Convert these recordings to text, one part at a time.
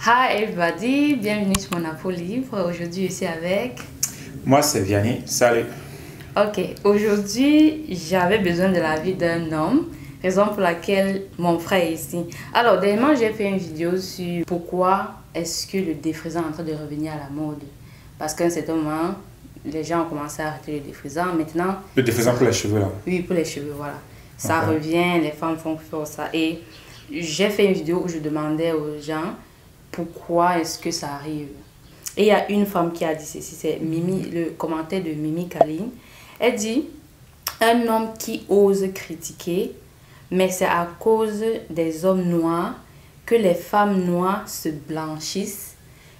Hi everybody, bienvenue sur mon Apple Livre. Aujourd'hui, je suis avec... Moi, c'est Vianney. Salut. Ok, aujourd'hui, j'avais besoin de l'avis d'un homme, raison pour laquelle mon frère est ici. Alors, dernièrement, j'ai fait une vidéo sur pourquoi est-ce que le défrisant est en train de revenir à la mode. Parce qu'à un certain moment, les gens ont commencé à arrêter le défrisant. Maintenant... Le défrisant pour les cheveux, là? Oui, pour les cheveux, voilà. Ça revient, les femmes font ça. Et j'ai fait une vidéo où je demandais aux gens pourquoi est-ce que ça arrive. Et il y a une femme qui a dit ceci, c'est Mimi, le commentaire de Mimi Kaline. Elle dit, un homme qui ose critiquer, mais c'est à cause des hommes noirs que les femmes noires se blanchissent,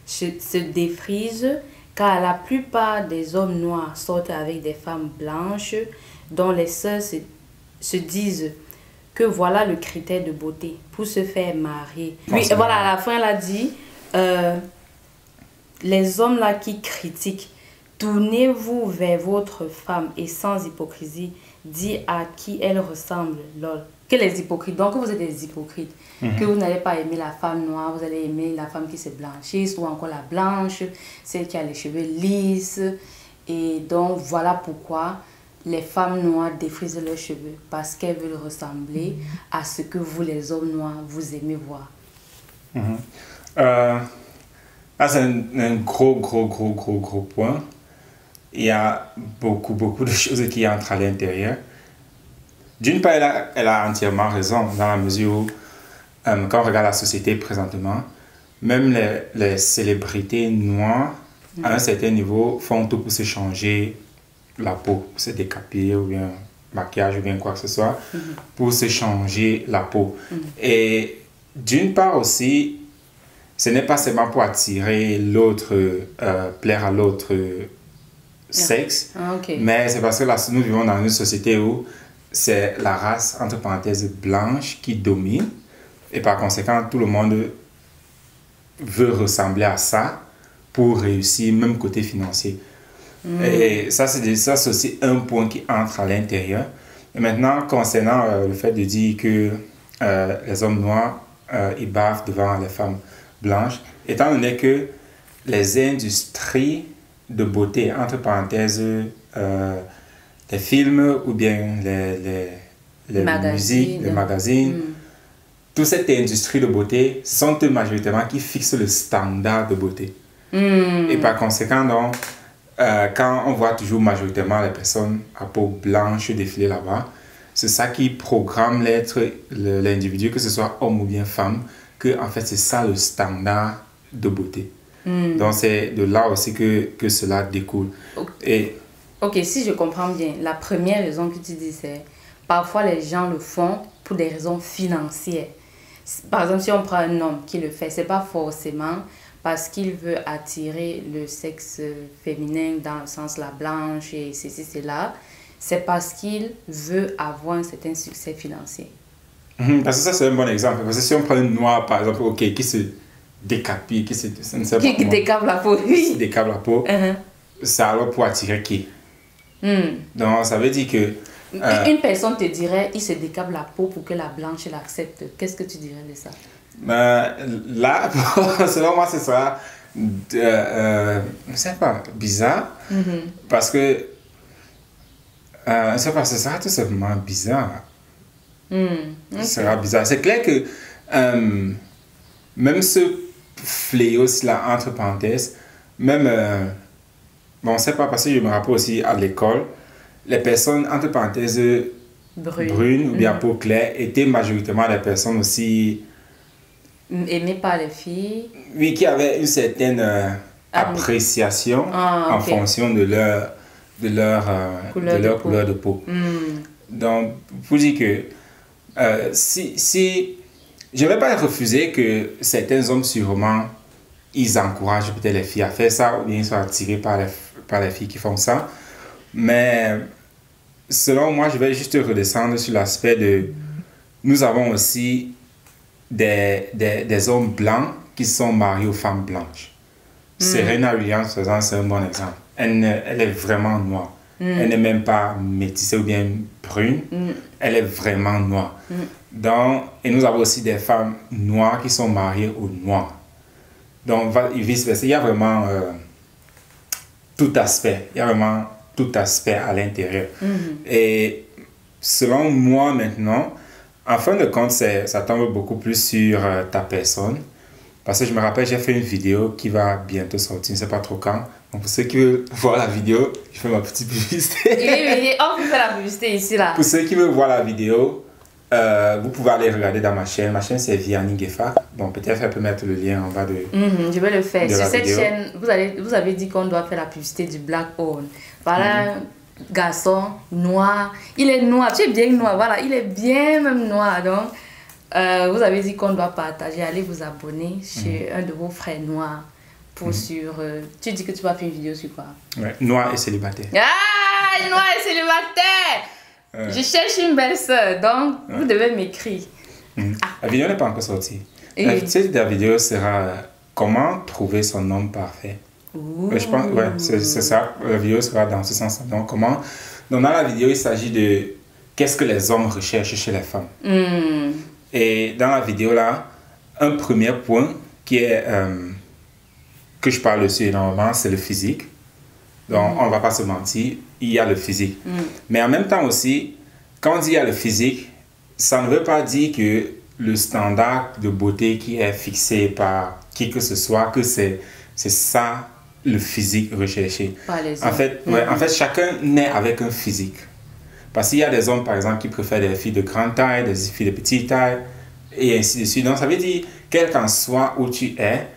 se défrisent, car la plupart des hommes noirs sortent avec des femmes blanches dont les sœurs se disent que voilà le critère de beauté pour se faire marier. Puis voilà, à la fin, elle a dit, les hommes là qui critiquent, tournez-vous vers votre femme et sans hypocrisie, dis à qui elle ressemble, lol. Que les hypocrites, donc vous êtes des hypocrites, que vous n'allez pas aimer la femme noire, vous allez aimer la femme qui se blanchisse ou encore la blanche, celle qui a les cheveux lisses. Et donc voilà pourquoi les femmes noires défrisent leurs cheveux, parce qu'elles veulent ressembler à ce que vous, les hommes noirs, vous aimez voir. C'est un gros point. Il y a beaucoup de choses qui entrent à l'intérieur. D'une part, elle a entièrement raison, dans la mesure où, quand on regarde la société présentement, même les célébrités noires, à un certain niveau, font tout pour se changer la peau, pour se décaper, ou bien maquillage, ou bien quoi que ce soit, pour se changer la peau. Et d'une part aussi, ce n'est pas seulement pour attirer l'autre, plaire à l'autre sexe, mais c'est parce que là, nous vivons dans une société où c'est la race, entre parenthèses, blanche qui domine, et par conséquent, tout le monde veut ressembler à ça pour réussir, même côté financier. Et ça, c'est aussi un point qui entre à l'intérieur. Et maintenant, concernant le fait de dire que les hommes noirs, ils bavent devant les femmes blanches, étant donné que les industries de beauté, entre parenthèses, les films ou bien les musiques, les magazines, toute cette industrie de beauté sont eux majoritairement qui fixent le standard de beauté. Et par conséquent, donc, quand on voit toujours majoritairement les personnes à peau blanche défiler là-bas, c'est ça qui programme l'individu, que ce soit homme ou bien femme, que en fait c'est ça le standard de beauté. Donc c'est de là aussi que cela découle. Ok, si je comprends bien, la première raison que tu dis, c'est parfois les gens le font pour des raisons financières. Par exemple, si on prend un homme qui le fait, c'est pas forcément parce qu'il veut attirer le sexe féminin dans le sens la blanche et ceci, cela. C'est parce qu'il veut avoir un certain succès financier. Parce que ça, c'est un bon exemple. Parce que si on prend un noir, par exemple, qui se décapit, qui décape la peau, oui. Qui décape la peau, ça alors pour attirer qui? Donc, ça veut dire que... une personne te dirait, il se décape la peau pour que la blanche l'accepte. Qu'est-ce que tu dirais de ça? Là, selon moi, ce sera, je ne sais pas, bizarre. Parce que, je ne sais pas, ce sera tout simplement bizarre. Ce sera bizarre. C'est clair que, même ce fléau-là, entre parenthèses, même, bon, on ne sait pas, parce que je me rappelle aussi à l'école, les personnes, entre parenthèses, brunes ou bien peau claire, étaient majoritairement des personnes aussi... aimées par les filles. Oui, qui avaient une certaine appréciation en fonction de leur couleur de peau. Donc, pour dire que si je ne vais pas refuser que certains hommes, sûrement, ils encouragent peut-être les filles à faire ça, ou bien ils sont attirés par les filles qui font ça. Mais selon moi, je vais juste redescendre sur l'aspect de... Nous avons aussi des hommes blancs qui sont mariés aux femmes blanches. Serena Williams, par exemple, c'est un bon exemple. Elle est vraiment noire. Elle n'est même pas métissée ou bien brune. Elle est vraiment noire. Donc, et nous avons aussi des femmes noires qui sont mariées aux noirs. Donc, vice-versa. Il y a vraiment tout aspect. Il y a vraiment tout aspect à l'intérieur. Et selon moi maintenant, en fin de compte, ça tombe beaucoup plus sur ta personne. Parce que je me rappelle, j'ai fait une vidéo qui va bientôt sortir, je ne sais pas trop quand. Donc pour ceux qui veulent voir la vidéo, je fais ma petite publicité. Oui, on peut faire la publicité ici, là. Pour ceux qui veulent voir la vidéo, vous pouvez aller regarder dans ma chaîne. Ma chaîne, c'est Vianney Gefa. Bon, peut-être elle peut mettre le lien en bas de Je vais le faire. Sur cette vidéo. chaîne, vous avez dit qu'on doit faire la publicité du Black Horn. Voilà, garçon noir. Il est noir, tu es bien noir, voilà, il est bien même noir. Donc, vous avez dit qu'on doit partager. Allez vous abonner chez un de vos frères noirs. Pour tu dis que tu vas faire une vidéo sur quoi? Ouais, noir et célibataire. Ah, noir et célibataire! Je cherche une belle soeur, donc vous devez m'écrire. La vidéo n'est pas encore sortie. Et... La vidéo sera comment trouver son homme parfait. Je pense, ouais, c'est ça. La vidéo sera dans ce sens. Donc, comment... Donc, dans la vidéo, il s'agit de qu'est-ce que les hommes recherchent chez les femmes. Et dans la vidéo, là, un premier point qui est... que je parle dessus énormément, c'est le physique. Donc, on ne va pas se mentir, il y a le physique. Mais en même temps aussi, quand on dit il y a le physique, ça ne veut pas dire que le standard de beauté qui est fixé par qui que ce soit, que c'est ça le physique recherché. En fait, en fait, chacun naît avec un physique. Parce qu'il y a des hommes, par exemple, qui préfèrent des filles de grande taille, des filles de petite taille, et ainsi de suite. Donc, ça veut dire, quel qu'en soit où tu es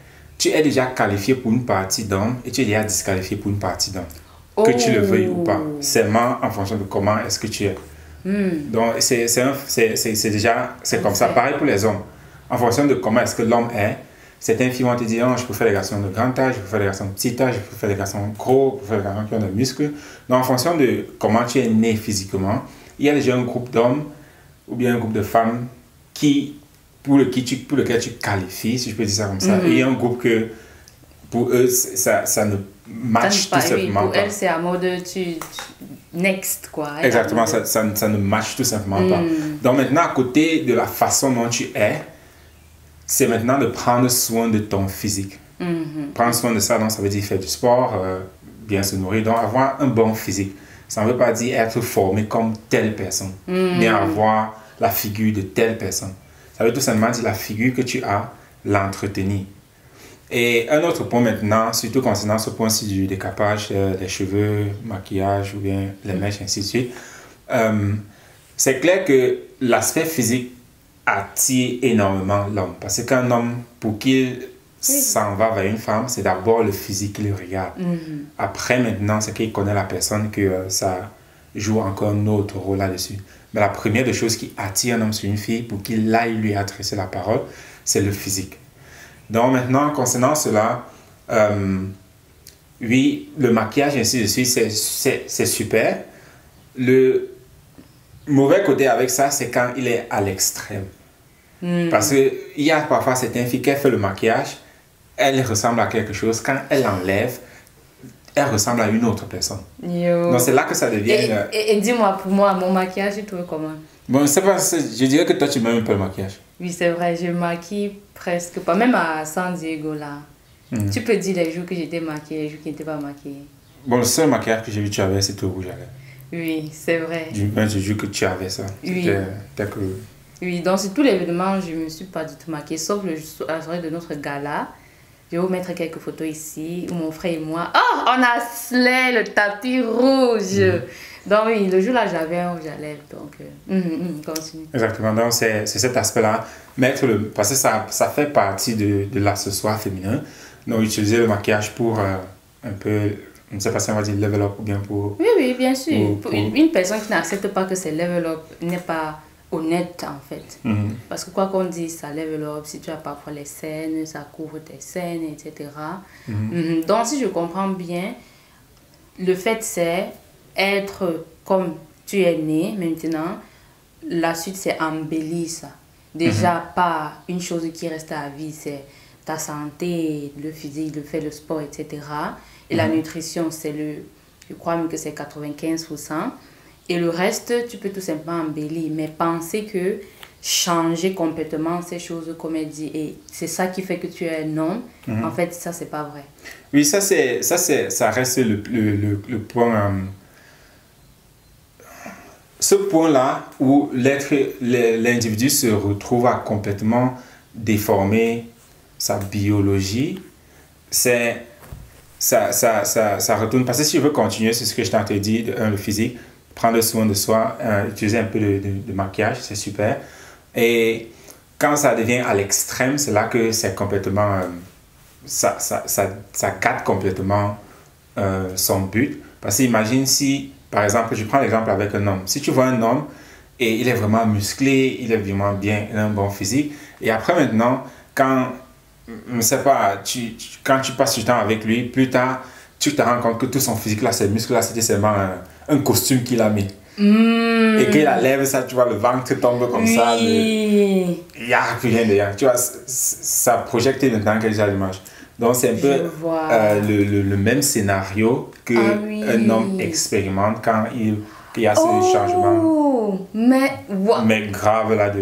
déjà qualifié pour une partie d'homme et tu es déjà disqualifié pour une partie d'homme. Que tu le veuilles ou pas. Seulement en fonction de comment est-ce que tu es. Donc, c'est comme ça. Pareil pour les hommes. En fonction de comment est-ce que l'homme est, certains filles vont te dire, oh, je préfère les garçons de grande taille, je préfère les garçons de petite taille, je préfère les garçons gros, je préfère les garçons qui ont des muscles. Donc, en fonction de comment tu es né physiquement, il y a déjà un groupe d'hommes ou bien un groupe de femmes pour lequel tu qualifies, si je peux dire ça comme ça. Et il y a un groupe que, pour eux, ça ne match tout simplement pour pas. elle, c'est à mode next, quoi. Exactement, ça ne match tout simplement pas. Donc maintenant, à côté de la façon dont tu es, c'est maintenant de prendre soin de ton physique. Prendre soin de ça, donc ça veut dire faire du sport, bien se nourrir, donc avoir un bon physique. Ça ne veut pas dire être formé comme telle personne, bien avoir la figure de telle personne. Ça veut tout simplement dire la figure que tu as, l'entretenir. Et un autre point maintenant, surtout concernant ce point-ci du décapage, les cheveux, maquillage ou bien les mèches, ainsi de suite, c'est clair que l'aspect physique attire énormément l'homme. Parce qu'un homme, pour qu'il s'en va vers une femme, c'est d'abord le physique qui le regarde. Après, maintenant, c'est qu'il connaît la personne que ça joue encore un autre rôle là-dessus. Mais la première des choses qui attire un homme sur une fille pour qu'il aille lui adresser la parole, c'est le physique. Donc maintenant, concernant cela, oui, le maquillage, ainsi de suite, c'est super. Le mauvais côté avec ça, c'est quand il est à l'extrême. Parce qu'il y a parfois certaines filles qui font le maquillage, elle ressemble à quelque chose. Quand elle enlève, elle ressemble à une autre personne. Donc c'est là que ça devient... Et dis-moi, pour moi, mon maquillage, tu trouves comment? Bon, c'est pas, je dirais que toi, tu m'aimes un peu le maquillage. Oui, c'est vrai, je maquille presque pas. Même à San Diego, là. Tu peux dire les jours que j'étais maquillée, les jours qui n'étaient pas maquillée. Bon, le seul maquillage que j'ai vu que tu avais, c'était au rouge à lèvres. Oui, c'est vrai. J'ai vu que tu avais ça. Oui. Oui, donc sur tous les événements, je ne me suis pas du tout maquillée, sauf la soirée de notre gala. Je vais vous mettre quelques photos ici, où mon frère et moi, oh, on a slay le tapis rouge. Donc oui, le jour-là, j'avais un rouge à lèvres, donc continue. Exactement, donc c'est cet aspect-là, parce que ça fait partie de l'accessoire féminin. Donc utiliser le maquillage pour un peu, je ne sais pas si on va dire level up ou bien pour... Oui, bien sûr. Pour une personne qui n'accepte pas que c'est level up n'est pas honnête en fait. Parce que quoi qu'on dise, ça level up, si tu as parfois les scènes, ça couvre tes scènes, etc. Donc si je comprends bien, le fait c'est être comme tu es né maintenant, la suite c'est embellir ça. Déjà pas une chose qui reste à vie, c'est ta santé, le physique, le fait, le sport, etc. Et la nutrition, c'est je crois même que c'est 95%. Et le reste, tu peux tout simplement embellir. Mais penser que changer complètement ces choses comme elle dit et c'est ça qui fait que tu es un homme. En fait, ça, c'est pas vrai. Oui, ça reste le point... ce point-là où l'individu se retrouve à complètement déformer sa biologie, ça retourne. Parce que si je veux continuer sur ce que je t'ai dit, le physique, prendre soin de soi, utiliser un peu de maquillage, c'est super. Et quand ça devient à l'extrême, c'est là que c'est complètement... ça gâte complètement son but. Parce que imagine si, par exemple, je prends l'exemple avec un homme. Si tu vois un homme et il est vraiment musclé, il est vraiment bien, il a un bon physique. Et après maintenant, quand, je ne sais pas, quand tu passes du temps avec lui, plus tard, tu te rends compte que tout son physique là, ces muscles là, c'était seulement un costume qu'il a mis. Et qu'il la lève, ça, tu vois, le ventre tombe comme ça. Il n'y a plus rien derrière. Tu vois, ça projette maintenant quelques images. Donc, c'est un peu le même scénario qu'un homme expérimente quand il y a ce changement. Mais grave là.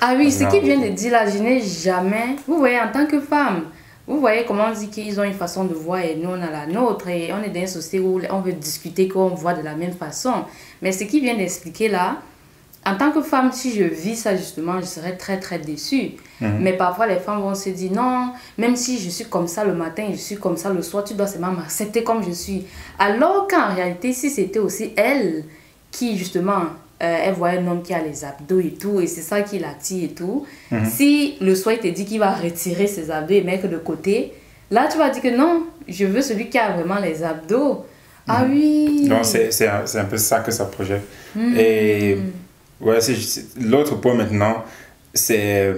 Ah oui, ce qu'il vient de dire là, je n'ai jamais... Vous voyez, en tant que femme, vous voyez comment on dit qu'ils ont une façon de voir et nous on a la nôtre. Et on est dans une société où on veut discuter qu'on voit de la même façon. Mais ce qu'il vient d'expliquer là, en tant que femme, si je vis ça justement, je serais très très déçue. Mais parfois les femmes vont se dire non, même si je suis comme ça le matin, je suis comme ça le soir, tu dois seulement m'accepter comme je suis. Alors qu'en réalité, si c'était aussi elle qui justement, elle voit un homme qui a les abdos et tout, et c'est ça qui l'attire et tout. Si le soir il te dit qu'il va retirer ses abdos et mettre de côté, là tu vas dire que non, je veux celui qui a vraiment les abdos. Ah oui. Donc c'est un peu ça que ça projette. Et ouais, l'autre point maintenant, c'est...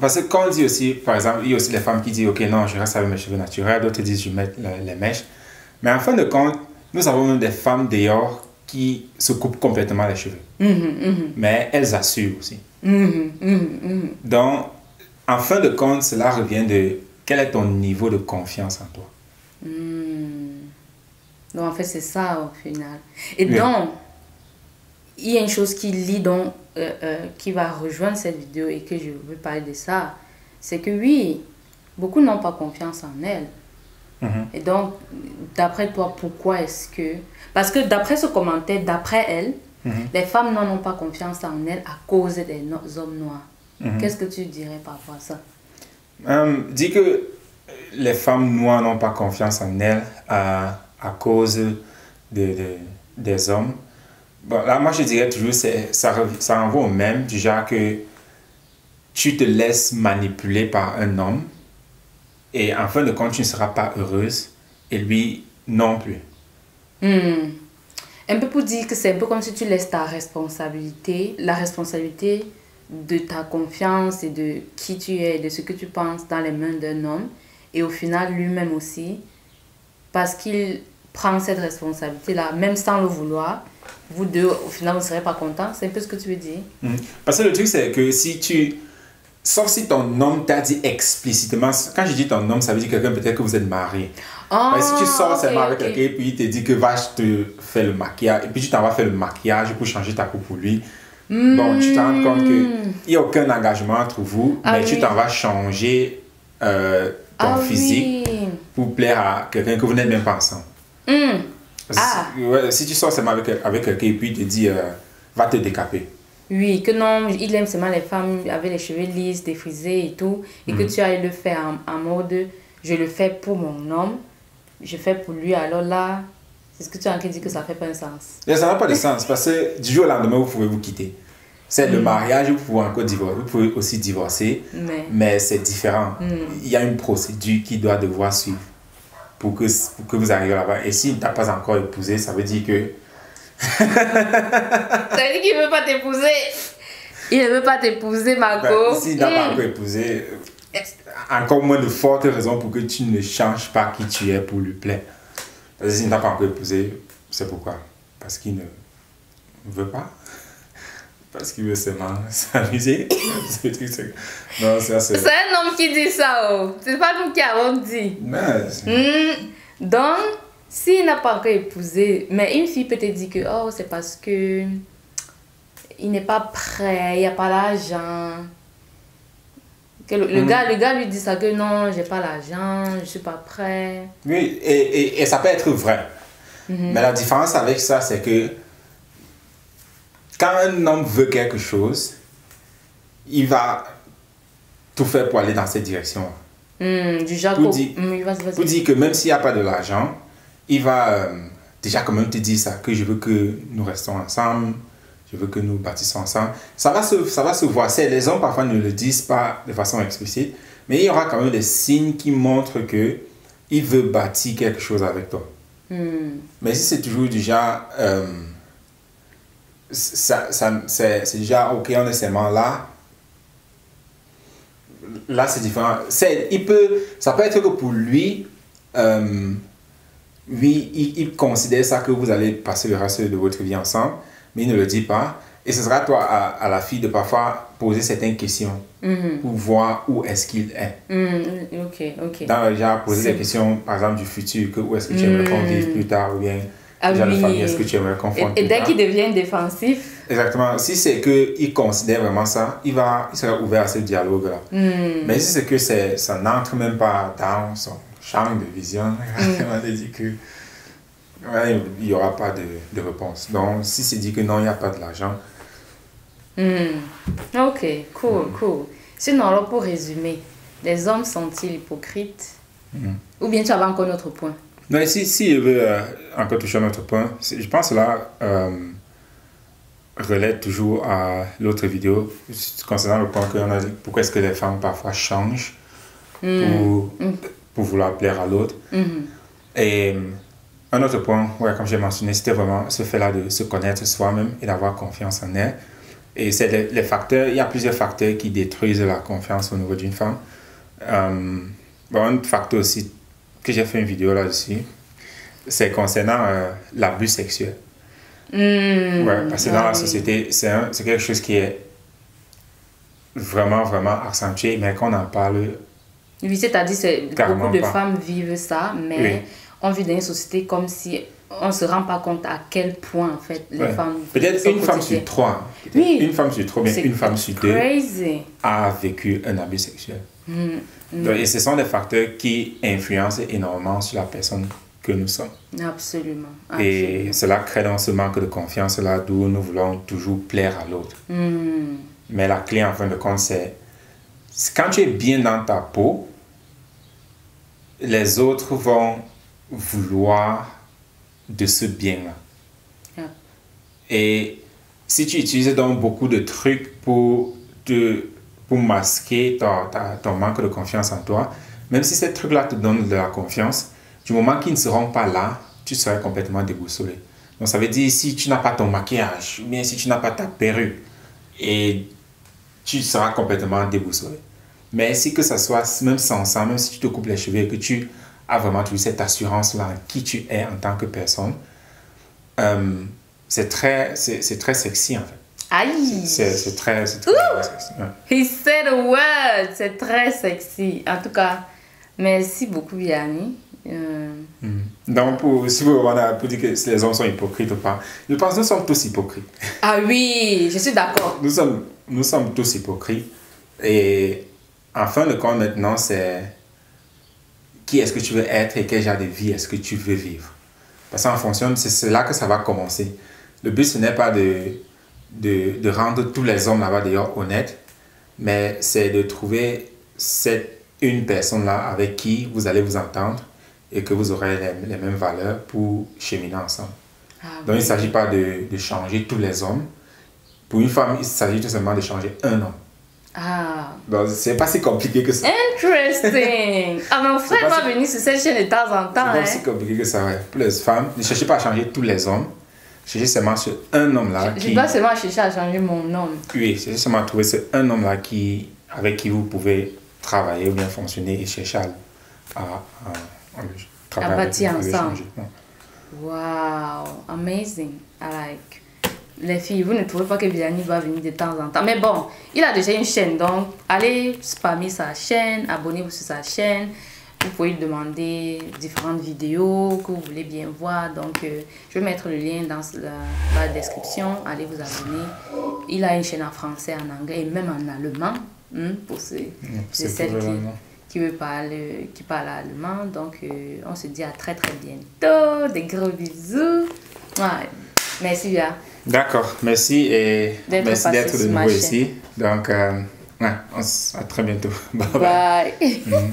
parce que quand on dit aussi, par exemple, il y a aussi les femmes qui disent ok, non, je reste avec mes cheveux naturels, d'autres disent je mets les mèches. Mais en fin de compte, nous avons même des femmes d'ailleurs qui se coupent complètement les cheveux. Mais elles assurent aussi. Donc, en fin de compte, cela revient de quel est ton niveau de confiance en toi. Donc, en fait, c'est ça au final. Et donc, il y a une chose qui lie donc, qui va rejoindre cette vidéo et que je veux parler de ça. C'est que oui, beaucoup n'ont pas confiance en elles. Et donc, d'après toi, pourquoi est-ce que... Parce que d'après ce commentaire, d'après elle, les femmes n'en ont pas confiance en elles à cause des hommes noirs. Qu'est-ce que tu dirais par rapport à ça? Dis que les femmes noires n'ont pas confiance en elles à cause des hommes. Bon, là, moi, je dirais toujours, ça renvoie au même, du genre que tu te laisses manipuler par un homme et en fin de compte, tu ne seras pas heureuse et lui non plus. Un peu pour dire que c'est un peu comme si tu laisses ta responsabilité, la responsabilité de ta confiance et de qui tu es, de ce que tu penses dans les mains d'un homme et au final, lui-même aussi, parce qu'il prend cette responsabilité-là, même sans le vouloir, vous deux, au final, vous ne serez pas contents. C'est un peu ce que tu veux dire. Parce que le truc, c'est que si tu... Sauf si ton homme t'a dit explicitement... Quand je dis ton homme, ça veut dire quelqu'un peut-être que vous êtes marié. Mais si tu sors seulement avec quelqu'un et puis il te dit que va, je te fais le maquillage, et puis tu t'en vas faire le maquillage pour changer ta coupe pour lui, bon, tu te rends compte qu'il n'y a aucun engagement entre vous, mais tu t'en vas changer ton physique pour plaire à quelqu'un que vous n'êtes même pas ensemble. Si tu sors seulement avec quelqu'un et puis il te dit va te décaper. Oui, que non, il aime seulement les femmes avec les cheveux lisses, défrisés et tout, et que tu ailles le faire en mode je le fais pour mon homme, je fais pour lui, alors là, c'est ce que tu as dit que ça fait pas un sens. Ça n'a pas de sens parce que du jour au lendemain, vous pouvez vous quitter. C'est le mariage, vous pouvez encore divorcer, vous pouvez aussi divorcer, mais c'est différent. Il y a une procédure qui doit devoir suivre pour que vous arriviez là-bas. Et s'il ne t'a pas encore épousé, ça veut dire que... Ça veut dire qu'il ne veut pas t'épouser. Il ne veut pas t'épouser, Marco. S'il n'a pas encore épousé, encore moins de fortes raisons pour que tu ne changes pas qui tu es pour lui plaire. Parce que s'il n'a pas encore épousé, c'est pourquoi? Parce qu'il ne veut pas. Parce qu'il veut seulement s'amuser. Non, c'est un homme qui dit ça. Oh. C'est pas nous qui avons dit. Donc, s'il n'a pas encore épousé, mais une fille peut te dire que oh, c'est parce que il n'est pas prêt, il n'y a pas l'argent. Le gars lui dit ça, que non, j'ai pas l'argent, je suis pas prêt. Oui, et ça peut être vrai. Mais la différence avec ça, c'est que quand un homme veut quelque chose, il va tout faire pour aller dans cette direction. Du genre, pour dire que même s'il n'y a pas de l'argent, il va déjà quand même te dire ça, que je veux que nous restons ensemble, je veux que nous bâtissons ensemble. Ça va se voir. Les hommes parfois ne le disent pas de façon explicite, mais il y aura quand même des signes qui montrent qu'il veut bâtir quelque chose avec toi. Mais si c'est toujours du genre, c'est déjà, ok, on est seulement là. Là, c'est différent. Ça peut être que pour lui, il considère ça que vous allez passer le reste de votre vie ensemble, mais il ne le dit pas. Et ce sera à toi, à la fille, de parfois poser certaines questions pour voir où est-ce qu'il est. Ok. Dans le genre, poser des questions, par exemple, du futur, où est-ce que tu aimerais qu'on vive plus tard, ou bien déjà de famille, est-ce que tu aimerais qu'on fonde plus tard. Et dès qu'il devient défensif. Exactement. Si c'est qu'il considère vraiment ça, il sera ouvert à ce dialogue-là. Mais si c'est que ça n'entre même pas dans son champ de vision, on a dit que il n'y aura pas de réponse. Donc, si c'est dit que non, il n'y a pas de l'argent. Ok, cool. Sinon, alors pour résumer, les hommes sont-ils hypocrites? Ou bien tu avais encore un autre point? Non, si je veux encore toucher un autre point, je pense là, relève toujours à l'autre vidéo concernant le point qu'on a dit, pourquoi est-ce que les femmes parfois changent pour vouloir plaire à l'autre. Et un autre point, comme j'ai mentionné, c'était vraiment ce fait-là de se connaître soi-même et d'avoir confiance en elle. Et c'est les facteurs, il y a plusieurs facteurs qui détruisent la confiance au niveau d'une femme. Un facteur aussi, que j'ai fait une vidéo là-dessus, c'est concernant l'abus sexuel. Parce que dans la société, c'est quelque chose qui est vraiment, vraiment accentué, mais qu'on en parle. Oui, c'est-à-dire que beaucoup de femmes vivent ça, mais on vit dans une société comme si on ne se rend pas compte à quel point, en fait, les femmes... Peut-être une femme sur trois, une femme sur trois, mais une femme sur deux a vécu un abus sexuel. Donc, et ce sont des facteurs qui influencent énormément sur la personne que nous sommes. Absolument. Et cela crée dans ce manque de confiance là d'où nous voulons toujours plaire à l'autre. Mais la clé en fin de compte, c'est quand tu es bien dans ta peau, les autres vont vouloir de ce bien-là. Et si tu utilises donc beaucoup de trucs pour masquer ton manque de confiance en toi, même si ces trucs-là te donnent de la confiance, du moment qu'ils ne seront pas là, tu seras complètement déboussolé. Donc ça veut dire, si tu n'as pas ton maquillage, ou bien si tu n'as pas ta perruque, et tu seras complètement déboussolé. Mais si que ça soit, même sans ça, même si tu te coupes les cheveux et que tu as vraiment toujours cette assurance-là en qui tu es en tant que personne, c'est très sexy en fait. Aïe! C'est très sexy. He said a word! C'est très sexy. En tout cas, merci beaucoup, Yanni. Donc, si vous pour dire que les hommes sont hypocrites ou pas, je pense que nous sommes tous hypocrites. Ah oui, je suis d'accord. Nous sommes tous hypocrites. Et en fin de compte, maintenant, c'est qui est-ce que tu veux être et quel genre de vie est-ce que tu veux vivre. Parce qu'en fonction, c'est là que ça va commencer. Le but, ce n'est pas de rendre tous les hommes là-bas d'ailleurs honnêtes, mais c'est de trouver une personne là avec qui vous allez vous entendre et que vous aurez les mêmes valeurs pour cheminer ensemble. Donc, il ne s'agit pas de changer tous les hommes. Pour une femme, il s'agit tout simplement de changer un homme. Donc, c'est pas si compliqué que ça. Interesting. Mon frère va venir sur cette chaîne de temps en temps. C'est pas si compliqué que ça, Pour les femmes, ne cherchez pas à changer tous les hommes. Cherchez seulement sur un homme là. Je ne dois seulement chercher à changer mon homme. Oui, cherchez seulement à trouver un homme là avec qui vous pouvez travailler ou bien fonctionner et chercher à travailler. À bâtir ensemble. Wow, amazing. I like. Les filles, vous ne trouvez pas que Vianney va venir de temps en temps. Mais bon, il a déjà une chaîne, donc allez spammer sa chaîne, abonnez-vous sur sa chaîne. Vous pouvez lui demander différentes vidéos que vous voulez bien voir. Donc, je vais mettre le lien dans la description. Allez vous abonner il a une chaîne en français, en anglais et même en allemand. Pour celles qui parlent allemand. Donc, on se dit à très très bientôt. Des gros bisous. Ouais. Merci, bien. D'accord. Merci et merci d'être de nouveau ici. Donc, à très bientôt. Bye bye. Bye.